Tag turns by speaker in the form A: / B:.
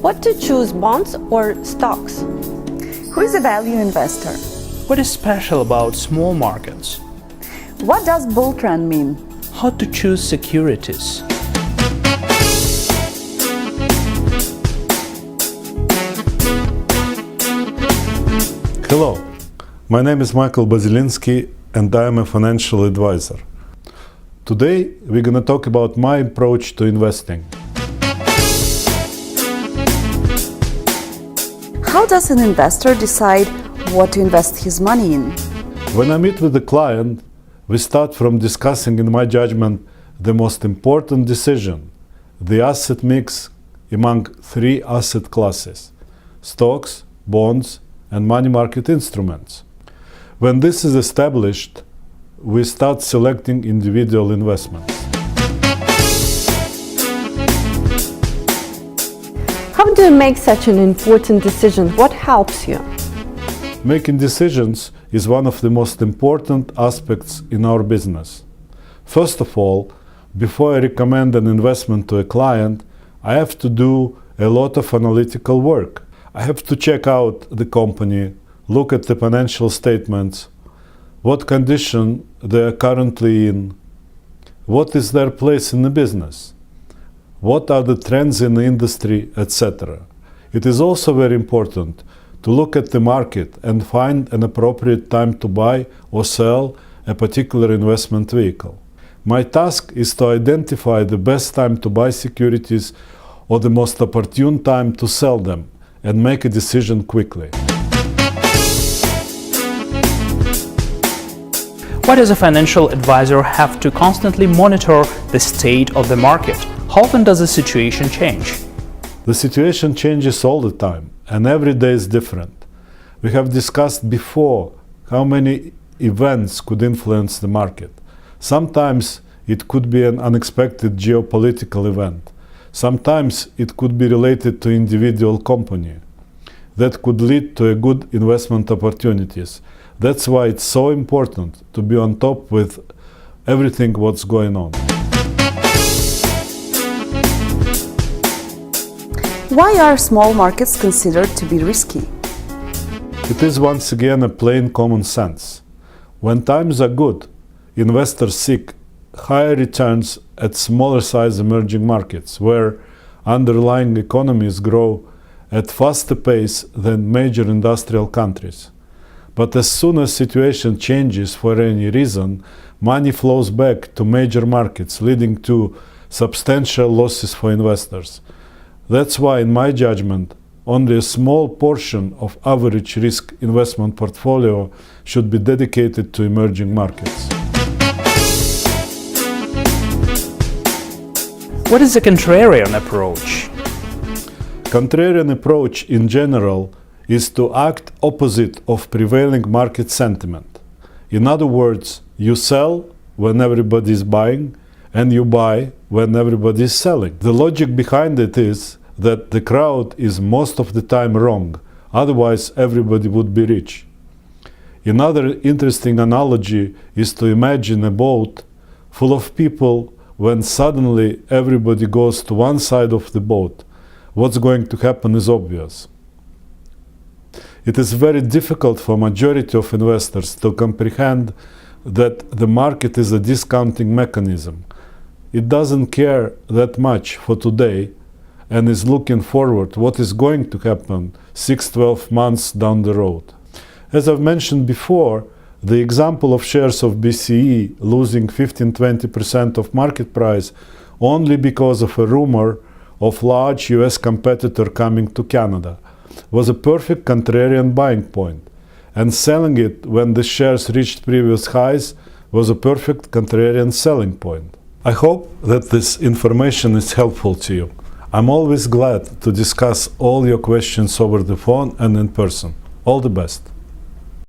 A: What to choose, bonds or stocks?
B: Who is a value investor?
C: What is special about small markets?
B: What does bull trend mean?
C: How to choose securities?
D: Hello, my name is Michael Bazilinsky and I am a financial advisor. Today we're going to talk about my approach to investing.
B: How does an investor decide what to invest his money in?
D: When I meet with a client, we start from discussing, in my judgment, the most important decision, the asset mix among three asset classes: stocks, bonds, and money market instruments. When this is established, we start selecting individual investments.
A: How do you make such an important decision? What helps you?
D: Making decisions is one of the most important aspects in our business. First of all, before I recommend an investment to a client, I have to do a lot of analytical work. I have to check out the company, look at the financial statements, what condition they are currently in, what is their place in the business, what are the trends in the industry, etc. It is also very important to look at the market and find an appropriate time to buy or sell a particular investment vehicle. My task is to identify the best time to buy securities or the most opportune time to sell them and make a decision quickly.
C: Why does a financial advisor have to constantly monitor the state of the market? How often does the situation change?
D: The situation changes all the time, and every day is different. We have discussed before how many events could influence the market. Sometimes it could be an unexpected geopolitical event. Sometimes it could be related to individual company that could lead to a good investment opportunities. That's why it's so important to be on top with everything what's going on.
B: Why are small markets considered to be risky?
D: It is once again a plain common sense. When times are good, investors seek higher returns at smaller size emerging markets where underlying economies grow at faster pace than major industrial countries. But as soon as situation changes for any reason, money flows back to major markets, leading to substantial losses for investors. That's why, in my judgment, only a small portion of average risk investment portfolio should be dedicated to emerging markets.
C: What is the contrarian approach?
D: Contrarian approach in general is to act opposite of prevailing market sentiment. In other words, you sell when everybody is buying and you buy when everybody is selling. The logic behind it is that the crowd is most of the time wrong, otherwise everybody would be rich. Another interesting analogy is to imagine a boat full of people. When suddenly everybody goes to one side of the boat, what's going to happen is obvious. It is very difficult for majority of investors to comprehend that the market is a discounting mechanism. It doesn't care that much for today and is looking forward what is going to happen 6-12 months down the road. As I've mentioned before, the example of shares of BCE losing 15-20% of market price only because of a rumor of large US competitor coming to Canada was a perfect contrarian buying point, and selling it when the shares reached previous highs was a perfect contrarian selling point. I hope that this information is helpful to you. I'm always glad to discuss all your questions over the phone and in person. All the best.